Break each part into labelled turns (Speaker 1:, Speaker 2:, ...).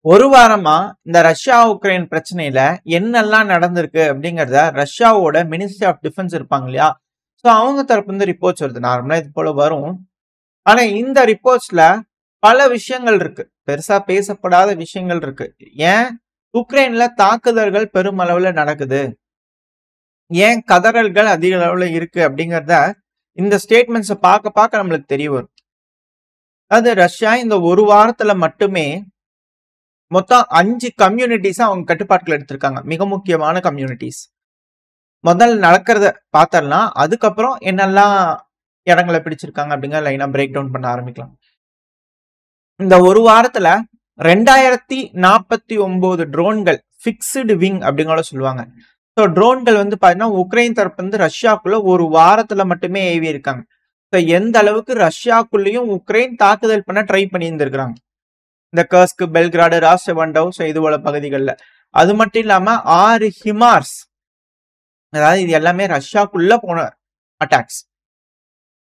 Speaker 1: ஒரு வாரமா இந்த ரஷ்யா உக்ரைன் பிரச்சனையில என்னெல்லாம் நடந்திருக்கு அப்படிங்கறத ரஷ்யாவோட மினிஸ்ட்ரி ஆஃப் டிஃபென்ஸ் இருப்பாங்க இல்லையா? சோ அவங்க தரப்பு இருந்து ரிப்போர்ட்ஸ் வருது. நார்மலா இது போல வரும். ஆனா இந்த ரிப்போர்ட்ஸ்ல பல விஷயங்கள் இருக்கு. பெருசா பேசப்படாத விஷயங்கள் இருக்கு. ஏன் உக்ரைன்ல தாக்குதல்கள் பெருமளவுல நடக்குது? ஏன் கதறல்கள் அதிக அளவுல இருக்கு அப்படிங்கறத இந்த ஸ்டேட்மெண்ட்ஸை பார்க்க பார்க்க நம்மளுக்கு தெரிய வரும். அது ரஷ்யா இந்த ஒரு வாரத்துல மட்டுமே மொத்தம் 5 கம்யூனிட்டிஸ் அவங்க கட்டுப்பாட்டுல எடுத்திருக்காங்க. மிக முக்கியமான கம்யூனிட்டிஸ். முதல்ல நடக்கிறத பார்த்தரலாம். அதுக்கப்புறம் என்னெல்லாம் இடங்களை பிடிச்சிருக்காங்க அப்படிங்கிற லைனா பிரேக் டவுன் பண்ண ஆரம்பிக்கலாம். இந்த ஒரு வாரத்துல 2049 ட்ரோன்கள் பிக்ஸ்டு விங் அப்படிங்கிற சொல்லுவாங்க. ஸோ ட்ரோன்கள் வந்து பாத்தீங்கன்னா உக்ரைன் தரப்பு வந்து ரஷ்யாக்குள்ள ஒரு வாரத்துல மட்டுமே ஏவி இருக்காங்க. ஸோ எந்த அளவுக்கு ரஷ்யாக்குள்ளேயும் உக்ரைன் தாக்குதல் பண்ண ட்ரை பண்ணி இருந்திருக்கிறாங்க. இந்த கர்ஸ்க், பெல்கிராடு, ராஸ்டவண்டவ், ஸோ இது போல பகுதிகளில். அது மட்டும் இல்லாம 6 ஹிமார்ஸ், அதாவது இது எல்லாமே ரஷ்யாக்குள்ள போன அட்டாக்ஸ்.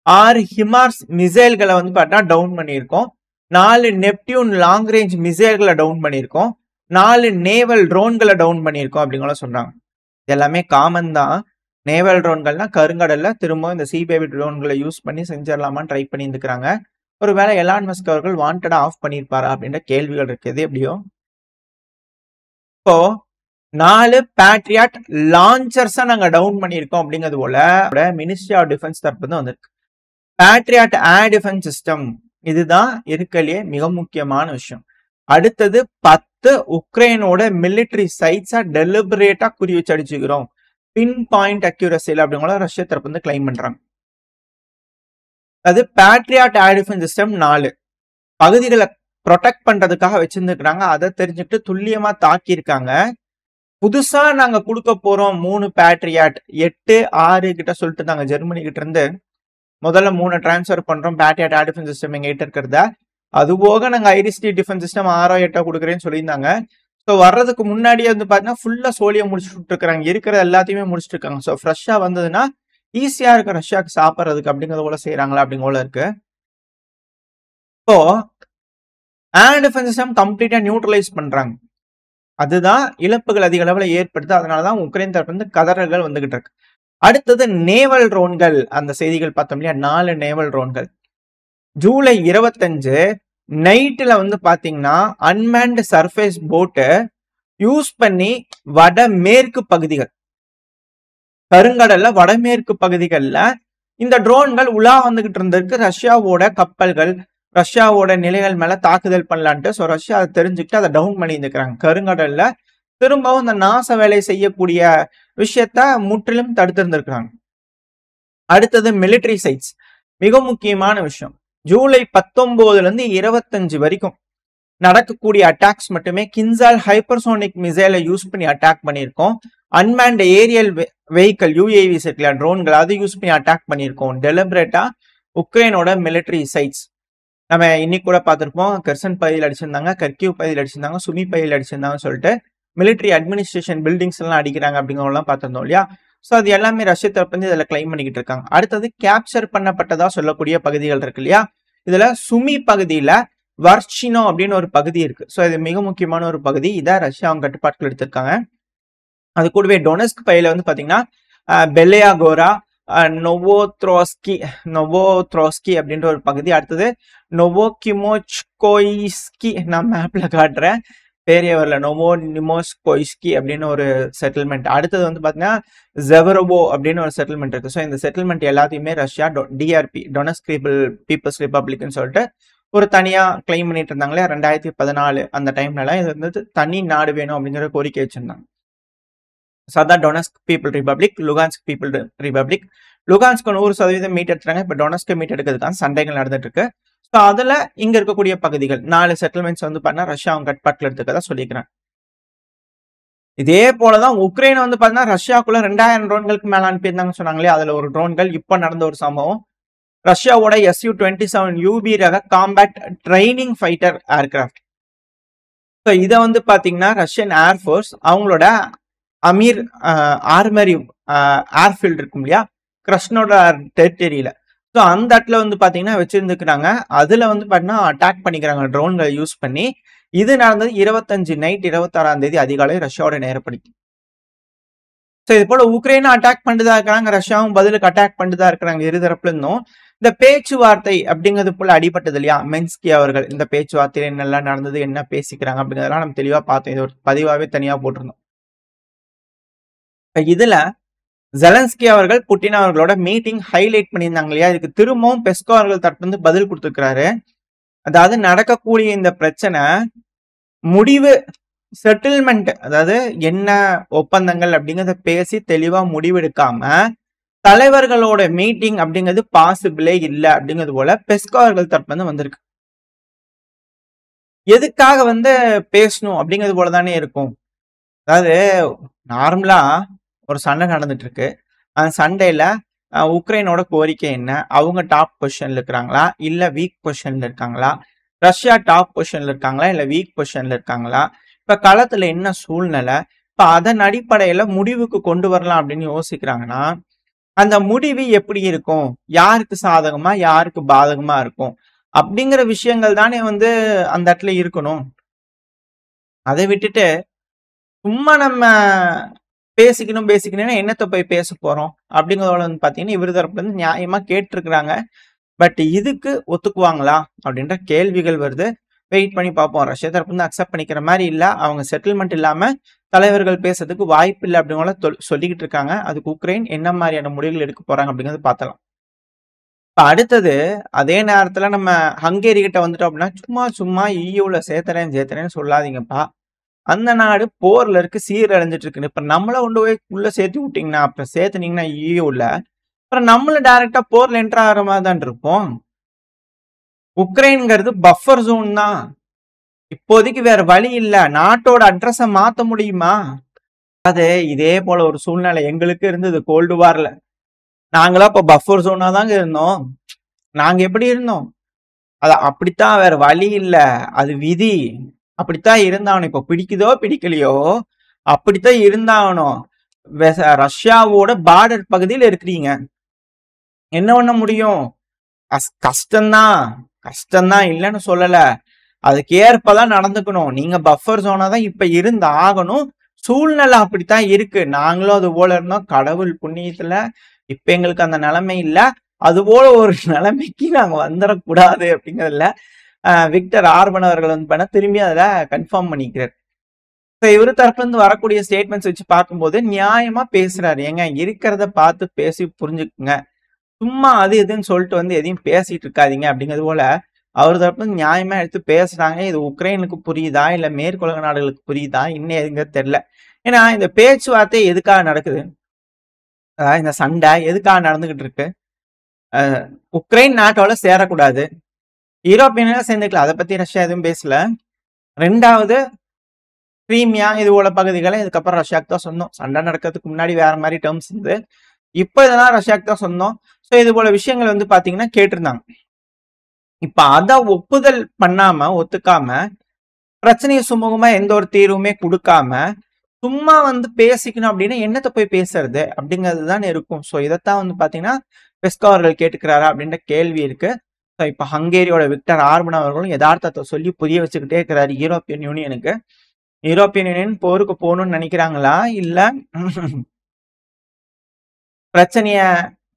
Speaker 1: 6 ஹிமார்ஸ் மிசைல்களை வந்து பார்த்தீங்கன்னா டவுன் பண்ணியிருக்கோம். 4 நெப்டியூன் லாங் ரேஞ்ச் மிசைல்களை டவுன் பண்ணியிருக்கோம். 4 நேவல் ட்ரோன்களை டவுன் பண்ணியிருக்கோம் அப்படிங்கிற சொல்றாங்க. இது எல்லாமே காமன் தான். நேவல் ட்ரோன்கள்னா கருங்கடல்ல திரும்ப இந்த சிபேபி ட்ரோன்களை யூஸ் பண்ணி செஞ்சிடலாமான்னு ட்ரை பண்ணி இருந்துக்கிறாங்க. ஒருவேளை எலான் மஸ்க் அவர்கள் வாண்டடா ஆஃப் பண்ணிருப்பாரா அப்படின்ற கேள்விகள் இருக்குது. எப்படியோ இப்போ 4 பேட்ரியாட் லான்ச்சர்ஸா நாங்க டவுன் பண்ணியிருக்கோம் அப்படிங்கிறது போல மினிஸ்ட்ரி ஆஃப் டிஃபென்ஸ் தரப்பு தான் வந்திருக்கு. பேட்ரியாட் ஏர் டிஃபென்ஸ் சிஸ்டம் இதுதான் இருக்கலையே மிக முக்கியமான விஷயம். அடுத்தது 10 உக்ரைனோட மிலிட்டரி சைட்ஸா டெலிபரேட்டா குறி வச்சு அடிச்சுக்கிறோம். பின் பாயிண்ட் அக்யூரசியில் அப்படிங்கிற ரஷ்யா தரப்பு வந்து கிளைம் பண்றாங்க. அது பேட்ரியாட் ஏர் டிஃபென்ஸ் சிஸ்டம் 4 பகுதிகளை ப்ரொடெக்ட் பண்றதுக்காக வச்சிருந்துருக்காங்க. அதை தெரிஞ்சுட்டு துல்லியமா தாக்கியிருக்காங்க. புதுசா நாங்க கொடுக்க போறோம் 3 பேட்ரியாட் 8, 6 கிட்ட சொல்லிட்டு நாங்க ஜெர்மனி கிட்ட இருந்து முதல்ல 3 டிரான்ஸ்ஃபர் பண்றோம். பேட்ரியாட் ஏர் டிஃபென்ஸ் சிஸ்டம் எங்க கிட்ட இருக்கிறத. அது போக நாங்க ஐரிஸ்டி டிஃபென்ஸ் சிஸ்டம் 6 8 கொடுக்குறேன்னு சொல்லியிருந்தாங்க. ஸோ வர்றதுக்கு முன்னாடியே வந்து பாத்தீங்கன்னா ஃபுல்லா சோழியை முடிச்சுட்டு இருக்காங்க. இருக்கிற எல்லாத்தையுமே முடிச்சுட்டு இருக்காங்க. ஸோ ஃப்ரெஷ்ஷா வந்ததுன்னா ஈஸியா இருக்கு ரஷ்யாவுக்கு சாப்பிட்றதுக்கு அப்படிங்கிறது போல செய்யறாங்களா அப்படிங்க போல இருக்கு. இப்போ ஏர் டிஃபென்ஸ் சிஸ்டம் கம்ப்ளீட்டா நியூட்ரலைஸ் பண்றாங்க. அதுதான் இழப்புகள் அதிக அளவுல ஏற்படுது. அதனாலதான் உக்ரைன் தரப்பு வந்து கதறல்கள் வந்துகிட்டு இருக்கு. அடுத்தது நேவல் ட்ரோன்கள். அந்த செய்திகள் பார்த்தோம் இல்லையா? 4 நேவல் ட்ரோன்கள் ஜூலை 25 நைட்ல வந்து பாத்தீங்கன்னா அன்மேன்டு சர்ஃபேஸ் போட்டு யூஸ் பண்ணி வடமேற்கு பகுதிகள், கருங்கடல்ல வடமேற்கு பகுதிகளில் இந்த ட்ரோன்கள் உலா வந்துகிட்டு இருந்திருக்கு. ரஷ்யாவோட கப்பல்கள், ரஷ்யாவோட நிலைகள் மேல தாக்குதல் பண்ணலான்ட்டு. ஸோ ரஷ்யா அதை தெரிஞ்சுக்கிட்டு அதை டவுன் பண்ணி இருந்துக்கிறாங்க. கருங்கடல்ல திரும்பவும் இந்த நாச வேலை செய்யக்கூடிய விஷயத்த முற்றிலும் தடுத்து இருந்திருக்கிறாங்க. அடுத்தது மிலிட்டரி சைட்ஸ், மிக முக்கியமான விஷயம். ஜூலை 19 இருந்து 25 வரைக்கும் நடக்கக்கூடிய அட்டாக்ஸ் மட்டுமே கின்சால் ஹைப்பர்சோனிக் மிசைலை யூஸ் பண்ணி அட்டாக் பண்ணியிருக்கோம். அன்மேன்ட் ஏரியல் வெஹிக்கல் யூஏவிஸ் இருக்குல்ல, ட்ரோன்கள், அதை யூஸ் பண்ணி அட்டாக் பண்ணியிருக்கோம். டெலிபரேட்டா உக்ரைனோட மிலிட்டரி சைட்ஸ் நம்ம இன்னைக்கு கூட பார்த்துருப்போம். கெர்சன் பகுதியில் அடிச்சிருந்தாங்க, கர்கிவ் பகுதியில் அடிச்சிருந்தாங்க, சுமி பகுதியில் அடிச்சிருந்தாங்கன்னு சொல்லிட்டு மிலிட்டரி அட்மினிஸ்ட்ரேஷன் பில்டிங்ஸ் எல்லாம் அடிக்கிறாங்க அப்படிங்கிறதெல்லாம் பார்த்திருந்தோம் இல்லையா? ஸோ அது எல்லாமே ரஷ்ய தரப்பு வந்து இதில் கிளைம் பண்ணிக்கிட்டு இருக்காங்க. அடுத்தது கேப்சர் பண்ணப்பட்டதா சொல்லக்கூடிய பகுதிகள் இருக்கு இல்லையா? இதுல சுமி பகுதியில வர்ச்சினோ அப்படின்னு ஒரு பகுதி இருக்கு. ஸோ இது மிக முக்கியமான ஒரு பகுதி. இதை ரஷ்யா அவங்க கட்டுப்பாட்டுல எடுத்திருக்காங்க. அது கூடவே டொனஸ்க் பகுதியில வந்து பாத்தீங்கன்னா பெலியாகோரா, நொவோத்ரோஸ்கி அப்படின்ற ஒரு பகுதி. அடுத்தது நொவோகிமோச்கோயிஸ்கி, நான் மேப்ல காட்டுறேன், பேரே வரல, நொவோனிமோஸ்கோயிஸ்கி அப்படின்னு ஒரு செட்டில்மெண்ட். அடுத்தது வந்து பாத்தீங்கன்னா ஜெவரோவோ அப்படின்னு ஒரு செட்டில்மெண்ட் இருக்கு. ஸோ இந்த செட்டில்மெண்ட் எல்லாத்தையுமே ரஷ்யா டிஆர்பி, டொனஸ்க் பீப்புள்ஸ் ரிப்பப்ளிக்னு சொல்லிட்டு ஒரு தனியா கிளைம் பண்ணிட்டு இருந்தாங்களே 2014 அந்த டைம்ல. இது வந்து தனி நாடு வேணும் அப்படிங்கிற கோரிக்கை வச்சிருந்தாங்க. சதா Donetsk people republic, Luhansk people republic. லுகான்ஸ்க்கு 100% மீட் எடுத்துறாங்க. இப்போ டொனஸ்க்கு மீட் எடுக்கிறதுக்கான சண்டைகள் நடந்துட்டு இருக்கு. ஸோ அதுல இங்க இருக்கக்கூடிய பகுதிகள் 4 செட்டில்மெண்ட்ஸ் வந்து பார்த்தா ரஷ்யா அவங்க கட்டுப்பாட்டில் எடுத்துக்கதா சொல்லிக்கிறேன். இதே போலதான் உக்ரைன் வந்து பாத்தீங்கன்னா ரஷ்யாக்குள்ள 2000 ட்ரோன்களுக்கு மேல அனுப்பியிருந்தாங்கன்னு சொன்னாங்களே, அதுல ஒரு ட்ரோன்கள் இப்ப நடந்த ஒரு சம்பவம். ரஷ்யாவோட Su-27 யூபி ரக compact training fighter aircraft. So இதை வந்து பாத்தீங்கன்னா ரஷ்யன் ஏர்ஃபோர்ஸ் அவங்களோட அமீர் ஆர்மரி ஏர்ஃபீல்டு இருக்கும் இல்லையா, கிரஷ்னோட டெரிட்டரியில. ஸோ அந்த இடத்துல வந்து பாத்தீங்கன்னா வச்சிருந்துக்கிறாங்க. அதுல வந்து பாத்தீங்கன்னா அட்டாக் பண்ணிக்கிறாங்க ட்ரோன்களை யூஸ் பண்ணி. இது நடந்தது 25 நைட் 26ஆம் தேதி அதிகாலை ரஷ்யாவோட நேரப்படி. ஸோ இது போல உக்ரைனை அட்டாக் பண்ணிட்டு தான் இருக்கிறாங்க, ரஷ்யாவும் பதிலுக்கு அட்டாக் பண்ணிட்டு தான் இருக்கிறாங்க இருதரப்புல இருந்தும். இந்த பேச்சுவார்த்தை அப்படிங்கிறது போல அடிபட்டது இல்லையா மென்ஸ்கி அவர்கள், இந்த பேச்சுவார்த்தையில என்னெல்லாம் நடந்தது, என்ன பேசிக்கிறாங்க அப்படிங்கிறதெல்லாம் நம்ம தெளிவா பார்த்தோம். இது ஒரு பதிவாவே தனியா போட்டிருந்தோம். இதுல ஜெலன்ஸ்கி அவர்கள் புட்டின் அவர்களோட மீட்டிங் ஹைலைட் பண்ணியிருந்தாங்க இல்லையா, இதுக்கு திரும்பவும் பெஸ்கோ அவர்கள் தரப்பு பதில் கொடுத்துருக்கிறாரு. அதாவது நடக்கக்கூடிய இந்த பிரச்சனை முடிவு செட்டில்மெண்ட், அதாவது என்ன ஒப்பந்தங்கள் அப்படிங்கறத பேசி தெளிவா முடிவெடுக்காம தலைவர்களோட மீட்டிங் அப்படிங்கிறது பாசிபிளே இல்லை அப்படிங்கிறது போல பெஸ்கோ அவர்கள் தரப்பு வந்திருக்கு. எதுக்காக பேசணும் அப்படிங்கிறது போலதானே இருக்கும். அதாவது நார்மலா ஒரு சண்டை நடந்துட்டு இருக்கு, அந்த சண்டையில உக்ரைனோட கோரிக்கை என்ன, அவங்க டாப் பொசிஷன்ல இருக்கிறாங்களா இல்ல வீக் பொசிஷன்ல இருக்காங்களா, ரஷ்யா டாப் பொசிஷன்ல இருக்காங்களா இல்ல வீக் பொசிஷன்ல இருக்காங்களா, இப்ப களத்துல என்ன சூழ்நிலை, இப்ப அதன் அடிப்படையில முடிவுக்கு கொண்டு வரலாம் அப்படின்னு யோசிக்கிறாங்கன்னா அந்த முடிவு எப்படி இருக்கும், யாருக்கு சாதகமா யாருக்கு பாதகமா இருக்கும் அப்படிங்கிற விஷயங்கள் தானே அந்த இடத்துல இருக்கணும். அதை விட்டுட்டு சும்மா நம்ம பேசிக்கணும்னா என்னத்தை போய் பேச போறோம் அப்படிங்கிறதோட பாத்தீங்கன்னா இவர் தரப்புல நியாயமா கேட்டிருக்கிறாங்க. பட் இதுக்கு ஒத்துக்குவாங்களா அப்படின்ற கேள்விகள் வருது. வெயிட் பண்ணி பார்ப்போம். ரஷ்யா தரப்பு அக்செப்ட் பண்ணிக்கிற மாதிரி இல்ல, அவங்க செட்டில்மெண்ட் இல்லாம தலைவர்கள் பேசுறதுக்கு வாய்ப்பு இல்லை அப்படிங்கிற சொல்லிக்கிட்டு இருக்காங்க. அதுக்கு உக்ரைன் என்ன மாதிரியான முடிவுகள் எடுக்க போறாங்க அப்படிங்கிறது பார்த்தலாம். இப்ப அடுத்தது அதே நேரத்துல நம்ம ஹங்கேரி கிட்ட வந்துட்டோம் அப்படின்னா சும்மா ஈயூல சேர்த்துறேன்னு சொல்லாதீங்கப்பா. அந்த நாடு போர்ல இருக்கு, சீரழிஞ்சிட்டு இருக்கு. இப்ப நம்மள கொண்டு போய் உள்ள சேர்த்து விட்டீங்கன்னா, அப்புறம் சேர்த்துனீங்கன்னா ஈயூல அப்புறம் நம்மள டைரக்டா போர்ல என்டர் ஆகிற மாதிரி தான் இருப்போம். உக்ரைன்ங்கிறது பஃபர் ஜோன் தான். இப்போதைக்கு வேற வழி இல்ல. நாட்டோட அட்ரஸ மாத்த முடியுமா? அது இதே போல ஒரு சூழ்நிலை எங்களுக்கு இருந்தது கோல்டு வார்ல. நாங்களா இப்ப பஃபர் ஜோனா தாங்க இருந்தோம். நாங்க எப்படி இருந்தோம்? அது அப்படித்தான், வேற வழி இல்ல. அது விதி. அப்படித்தான் இருந்தாகணும். இப்ப பிடிக்குதோ பிடிக்கலையோ அப்படித்தான் இருந்தாகணும். ரஷ்யாவோட பார்டர் பகுதியில் இருக்கிறீங்க, என்ன பண்ண முடியும்? கஷ்டம்தான் இல்லைன்னு சொல்லல, அதுக்கு ஏற்பதான் நடந்துக்கணும். நீங்க பஃபர் ஜோனா தான் இப்ப இருந்து ஆகணும். சூழ்நிலை அப்படித்தான் இருக்கு. நாங்களும் அது போல இருந்தோம். கடவுள் புண்ணியத்துல இப்ப எங்களுக்கு அந்த நிலைமை இல்ல. அது போல ஒரு நிலைமைக்கு நாங்க வந்துடக்கூடாது அப்படிங்கிறதுல விக்டர் ஆர்பன் அவர்கள் திரும்பி அதுல கன்ஃபார்ம் பண்ணிக்கிறார். இவரு தரப்புல இருந்து வரக்கூடிய ஸ்டேட்மெண்ட்ஸ் வச்சு பார்க்கும்போது நியாயமா பேசுறாரு. ஏங்க இருக்கிறத பார்த்து பேசி புரிஞ்சுக்குங்க, சும்மா அது எதுன்னு சொல்லிட்டு எதையும் பேசிட்டு இருக்காதீங்க அப்படிங்கிறது போல அவர் தரப்பு நியாயமா எடுத்து பேசுறாங்க. இது உக்ரைனுக்கு புரியுதா இல்ல மேற்குலக நாடுகளுக்கு புரியுதா இன்னும் எதுங்க தெரியல. ஏன்னா இந்த பேச்சுவார்த்தை எதுக்காக நடக்குது, இந்த சண்டை எதுக்காக நடந்துகிட்டு இருக்கு? உக்ரைன் நாட்டோட சேரக்கூடாது, யூரோப்பியன்ல சேர்ந்துக்கலாம், அதை பத்தி ரஷ்யா எதுவும் பேசல. ரெண்டாவது கிரீமியா இது போல பகுதிகளை இதுக்கப்புறம் ரஷ்யாக்கு தான் சொந்தம். சண்டை நடக்கிறதுக்கு முன்னாடி வேற மாதிரி டேர்ம்ஸ் இருந்து, இப்ப இதெல்லாம் ரஷ்யாக்கு தான் சொந்தம். ஸோ இது போல விஷயங்கள் பாத்தீங்கன்னா கேட்டிருந்தாங்க. இப்ப அதை ஒப்புதல் பண்ணாம ஒத்துக்காம பிரச்சனையை சுமூகமா எந்த ஒரு தீர்வுமே கொடுக்காம சும்மா பேசிக்கணும் அப்படின்னா என்னத்தை போய் பேசுறது அப்படிங்கிறது தான் இருக்கும். ஸோ இதைத்தான் பாத்தீங்கன்னா பெஸ்கோ அவர்கள் கேட்டுக்கிறாரா அப்படின்ற கேள்வி இருக்கு. ஸோ இப்ப ஹங்கேரியோட விக்டர் ஆர்பன் அவர்களும் யதார்த்தத்தை சொல்லி புரிய வச்சுக்கிட்டே இருக்கிறாரு யூரோப்பியன் யூனியனுக்கு. யூரோப்பியன் யூனியன் போருக்கு போகணும்னு நினைக்கிறாங்களா இல்ல பிரச்சனைய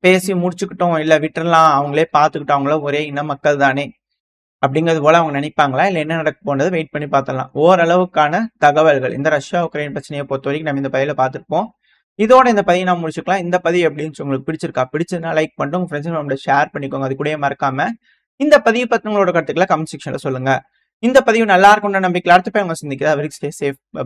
Speaker 1: பேசி முடிச்சுக்கிட்டோம் இல்ல விட்டுறலாம், அவங்களே பார்த்துக்கிட்டோம், அவங்கள ஒரே இன மக்கள் தானே அப்படிங்கிறது போல அவங்க நினைப்பாங்களா இல்ல என்ன நடக்க போனது வெயிட் பண்ணி பார்த்தலாம். ஓரளவுக்கான தகவல்கள் இந்த ரஷ்யா உக்ரைன் பிரச்சனையை பொறுத்த வரைக்கும் நம்ம இந்த பதில பார்த்துருப்போம். இதோட இந்த பதிவை நான் முடிச்சுக்கலாம். இந்த பதிவு எப்படின்னு உங்களுக்கு பிடிச்சிருந்தா லைக் பண்ணிட்டு உங்க ஃப்ரெண்ட்ஸ் நம்மளோட ஷேர் பண்ணிக்கோங்க. அது கூட மறக்காம இந்த பதிவு பத்தி உங்களோட கருத்துக்களை கமெண்ட் செக்ஷன்ல சொல்லுங்க. இந்த பதிவு நல்லா இருக்கும்னு நம்பிக்கை அடுத்த போய் அவங்க சந்திக்கிறேன். Stay safe. பை.